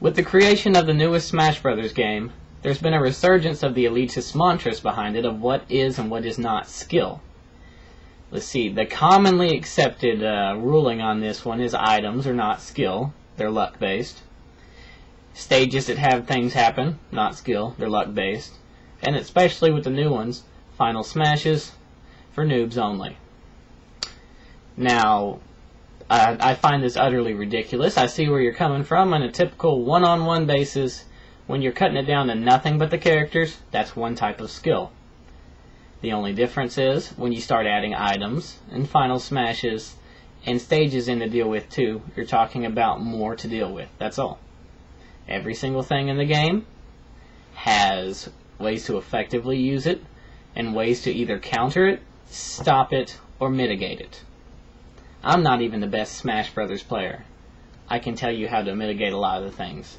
With the creation of the newest Smash Bros game, there's been a resurgence of the elitist mantras behind it of what is and what is not skill. Let's see, the commonly accepted ruling on this one is items are not skill, they're luck-based. Stages that have things happen, not skill, they're luck-based. And especially with the new ones, final smashes for noobs only. Now, I find this utterly ridiculous. I see where you're coming from. On a typical one-on-one basis, when you're cutting it down to nothing but the characters, that's one type of skill. The only difference is, when you start adding items and final smashes and stages in to deal with too, you're talking about more to deal with. That's all. Every single thing in the game has ways to effectively use it and ways to either counter it, stop it, or mitigate it. I'm not even the best Smash Bros player. I can tell you how to mitigate a lot of the things.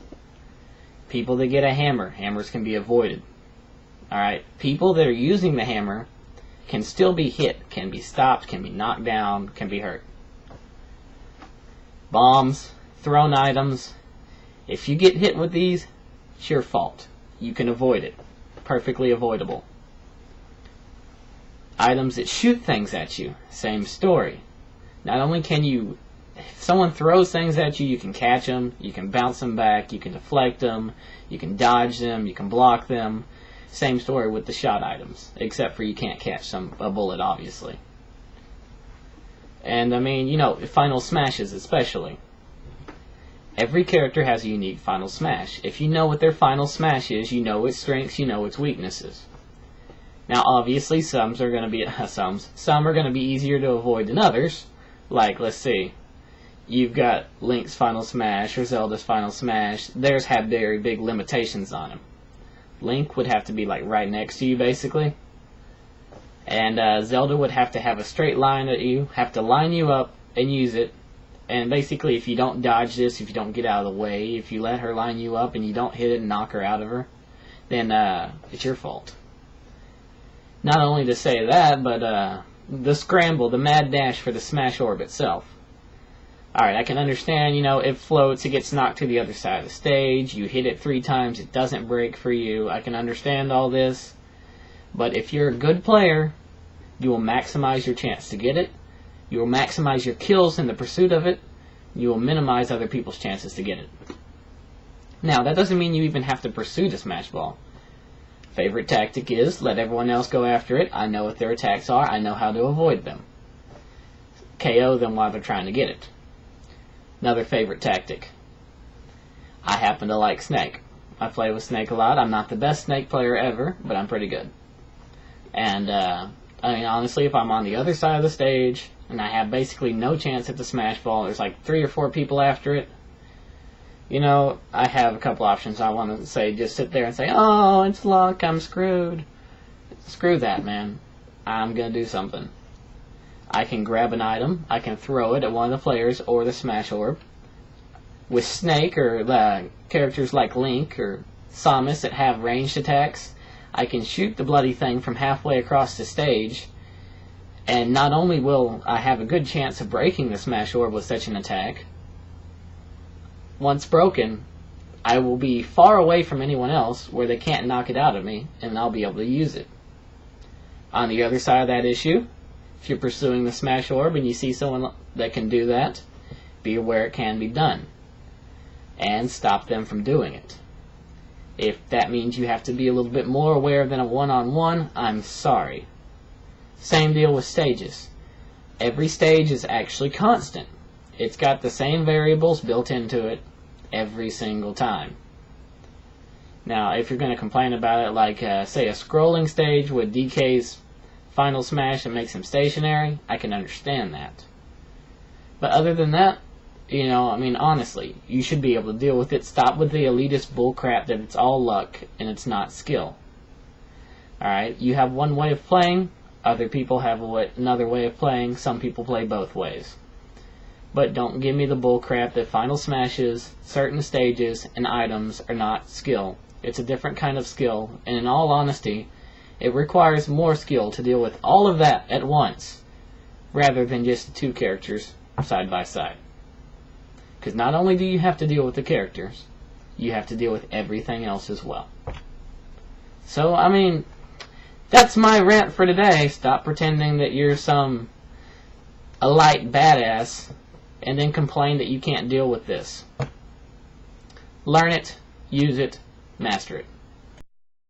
People that get a hammer, hammers can be avoided. Alright, people that are using the hammer can still be hit, can be stopped, can be knocked down, can be hurt. Bombs, thrown items, if you get hit with these, it's your fault. You can avoid it. Perfectly avoidable. Items that shoot things at you, same story. Not only can you, if someone throws things at you, you can catch them, you can bounce them back, you can deflect them, you can dodge them, you can block them. Same story with the shot items, except for you can't catch a bullet, obviously. And I mean, you know, final smashes especially. Every character has a unique final smash. If you know what their final smash is, you know its strengths, you know its weaknesses. Now, obviously, some are going to be easier to avoid than others. Like, let's see, you've got Link's final smash or Zelda's final smash. Theirs have very big limitations on them. Link would have to be like right next to you, basically. And Zelda would have to have a straight line at you, have to line you up and use it. And basically, if you don't dodge this, if you don't get out of the way, if you let her line you up and you don't hit it and knock her out of her, then it's your fault. Not only to say that, but the scramble, the mad dash for the Smash Orb itself. Alright, I can understand, you know, it floats, it gets knocked to the other side of the stage, you hit it 3 times, it doesn't break for you. I can understand all this. But if you're a good player, you will maximize your chance to get it. You will maximize your kills in the pursuit of it. You will minimize other people's chances to get it. Now, that doesn't mean you even have to pursue the Smash Ball. Favorite tactic is, let everyone else go after it. I know what their attacks are. I know how to avoid them. KO them while they're trying to get it. Another favorite tactic. I happen to like Snake. I play with Snake a lot. I'm not the best Snake player ever, but I'm pretty good. And, I mean, honestly, if I'm on the other side of the stage, and I have basically no chance at the Smash Ball, there's like 3 or 4 people after it, you know, I have a couple options. I want to say, just sit there and say, oh, it's luck, I'm screwed. Screw that, man. I'm going to do something. I can grab an item, I can throw it at one of the players or the Smash Orb. With Snake or the characters like Link or Samus that have ranged attacks, I can shoot the bloody thing from halfway across the stage, and not only will I have a good chance of breaking the Smash Orb with such an attack, once broken, I will be far away from anyone else where they can't knock it out of me, and I'll be able to use it. On the other side of that issue, if you're pursuing the Smash Orb and you see someone that can do that, be aware it can be done, and stop them from doing it. If that means you have to be a little bit more aware than a one-on-one, I'm sorry. Same deal with stages. Every stage is actually constant. It's got the same variables built into it every single time. Now, if you're going to complain about it like, say, a scrolling stage with DK's final smash that makes him stationary, I can understand that. But other than that, you know, I mean, honestly, you should be able to deal with it. Stop with the elitist bullcrap that it's all luck and it's not skill. Alright, you have one way of playing, other people have another way of playing, some people play both ways. But don't give me the bullcrap that final smashes, certain stages, and items are not skill. It's a different kind of skill, and in all honesty, it requires more skill to deal with all of that at once, rather than just 2 characters side by side. Because not only do you have to deal with the characters, you have to deal with everything else as well. So, I mean, that's my rant for today. Stop pretending that you're a light badass and then complain that you can't deal with this. Learn it, use it, master it.